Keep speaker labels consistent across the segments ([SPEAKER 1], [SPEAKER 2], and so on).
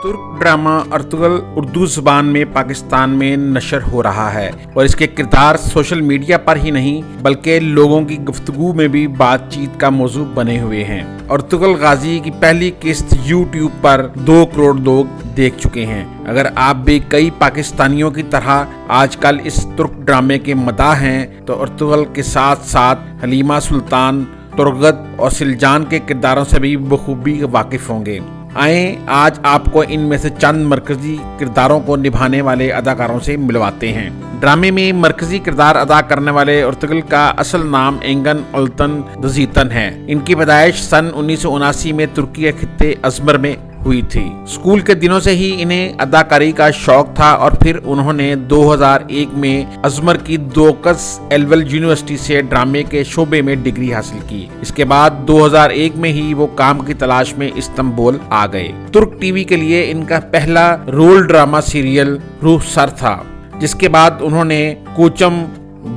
[SPEAKER 1] तुर्क ड्रामा अर्तुगल उर्दू जुबान में पाकिस्तान में नशर हो रहा है और इसके किरदार सोशल मीडिया पर ही नहीं बल्कि लोगों की गुफ्तगू में भी बातचीत का मौजू बने हुए हैं। अर्तुगल गाजी की पहली किस्त यूट्यूब पर 2 करोड़ लोग देख चुके हैं। अगर आप भी कई पाकिस्तानियों की तरह आजकल इस तुर्क ड्रामे के मदाह हैं तो अर्तुगल के साथ साथ हलीमा सुल्तान, तुर्गत और सिलजान के किरदारों से भी बखूबी वाकिफ होंगे। आए आज आपको इनमें से चंद मरकजी किरदारों को निभाने वाले अदाकारों से मिलवाते हैं। ड्रामे में मरकजी किरदार अदा करने वाले अर्तुगल का असल नाम एंगन अल्तन दजीतन है। इनकी पैदाइश सन 1979 में तुर्की के खित्ते अजमर में हुई थी। स्कूल के दिनों से ही इन्हें अदाकारी का शौक था और फिर उन्होंने 2001 में अजमर की दोकस एलवेल यूनिवर्सिटी से ड्रामे के शोबे में डिग्री हासिल की। इसके बाद 2001 में ही वो काम की तलाश में इस्तांबुल आ गए। तुर्क टीवी के लिए इनका पहला रोल ड्रामा सीरियल रूहसर था, जिसके बाद उन्होंने कोचम,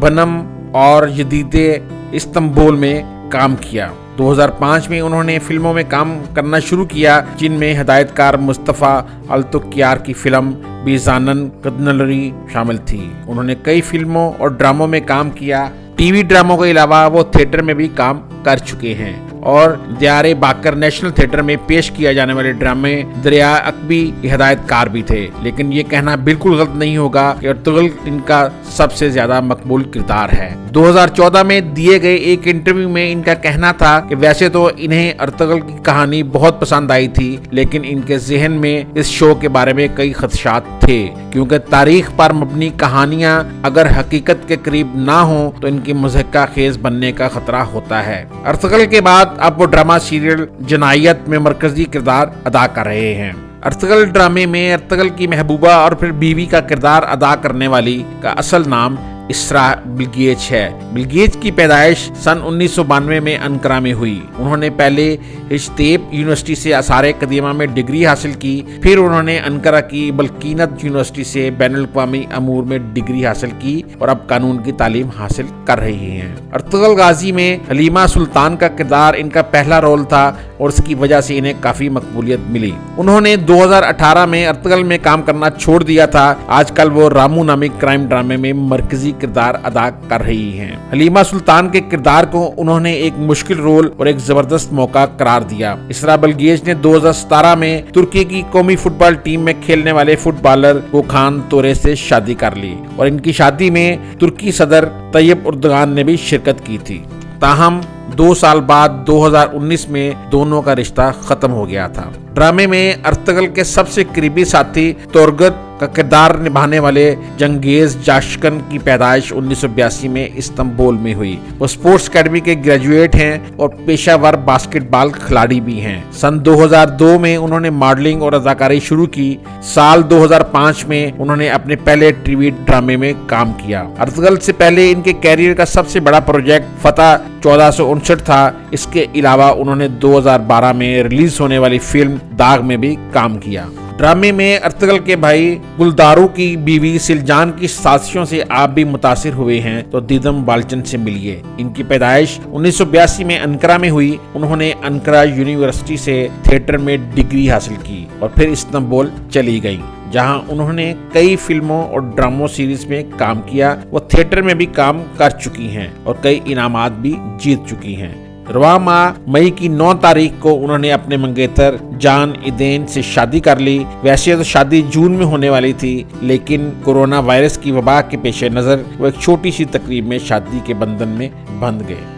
[SPEAKER 1] बनम और यदीदे इस्तांबुल में काम किया। 2005 में उन्होंने फिल्मों में काम करना शुरू किया, जिनमें हिदायतकार मुस्तफ़ा अल-तुक्यार की फिल्म बीज़ानन कदनलरी शामिल थी। उन्होंने कई फिल्मों और ड्रामों में काम किया। टीवी ड्रामों के अलावा वो थिएटर में भी काम कर चुके हैं और दियारे बाकर नेशनल थिएटर में पेश किया जाने वाले ड्रामे दरिया अकबी के हिदायतकार भी थे। लेकिन ये कहना बिल्कुल गलत नहीं होगा कि अर्तुगल इनका सबसे ज्यादा मकबूल किरदार है। 2014 में दिए गए एक इंटरव्यू में इनका कहना था कि वैसे तो इन्हें अर्तुगल की कहानी बहुत पसंद आई थी, लेकिन इनके जहन में इस शो के बारे में कई खदशात थे, क्योंकि तारीख पर मबनी कहानियां अगर हकीकत के करीब ना हो तो इनकी मुज़हका खेज बनने का खतरा होता है। अर्तुगल के बाद अब वो ड्रामा सीरियल जनायत में मरकजी किरदार अदा कर रहे हैं। अर्तुगल ड्रामे में अर्तुगल की महबूबा और फिर बीवी का किरदार अदा करने वाली का असल नाम इसरा बिलगेच है। बिलगेच की पैदाइश सन 1992 में अंकारा में हुई। उन्होंने पहले हिजतेप यूनिवर्सिटी से आसार कदीमा में डिग्री हासिल की, फिर उन्होंने अंकारा की बल्कीनत यूनिवर्सिटी से बैनुल अक़वामी अमूर में डिग्री हासिल की और अब कानून की तालीम हासिल कर रही हैं। अर्तुगल गाजी में हलीमा सुल्तान का किरदार इनका पहला रोल था और इसकी वजह से इन्हें काफी मकबूलियत मिली। उन्होंने 2018 में अर्तुगल में काम करना छोड़ दिया था। आजकल वो रामू नामिक क्राइम ड्रामे में मरकजी किरदार अदा कर रही हैं। हलीमा सुल्तान के किरदार को उन्होंने एक मुश्किल रोल और एक जबरदस्त मौका करार दिया। इसरा बिलगेच ने 2017 में तुर्की की कौमी फुटबॉल टीम में खेलने वाले फुटबॉलर गोखान तोरे से शादी कर ली और इनकी शादी में तुर्की सदर तैयब उर्दगान ने भी शिरकत की थी। ताहम 2 साल बाद 2019 में दोनों का रिश्ता खत्म हो गया था। ड्रामे में अर्तुगल के सबसे करीबी साथी तुर्गत का किरदार निभाने वाले जंगेज जाशकन की पैदाइश 1982 में इस्तांबुल में हुई। वो स्पोर्ट्स अकेडमी के ग्रेजुएट हैं और पेशावर बास्केटबॉल खिलाड़ी भी हैं। सन 2002 में उन्होंने मॉडलिंग और अदाकारी शुरू की। साल 2005 में उन्होंने अपने पहले टीवी ड्रामे में काम किया। अर्तुगल से पहले इनके कैरियर का सबसे बड़ा प्रोजेक्ट फतह 1459 था। इसके अलावा उन्होंने 2012 में रिलीज होने वाली फिल्म दाग में भी काम किया। ड्रामे में अर्तुगल के भाई गुलदारू की बीवी सिलजान की साजिशों से आप भी मुतासिर हुए हैं तो दीदम बालचन से मिलिए। इनकी पैदाइश 1982 में अंकारा में हुई। उन्होंने अंकारा यूनिवर्सिटी से थिएटर में डिग्री हासिल की और फिर इस्तांबुल चली गईं, जहां उन्होंने कई फिल्मों और ड्रामों सीरीज में काम किया। वो थिएटर में भी काम कर चुकी हैं और कई इनामात भी जीत चुकी हैं। रवा माह मई की 9 तारीख को उन्होंने अपने मंगेतर जान इदेन से शादी कर ली। वैसे तो शादी जून में होने वाली थी, लेकिन कोरोना वायरस की वबा के पेश नज़र वो एक छोटी सी तकरीब में शादी के बंधन में बंध गए।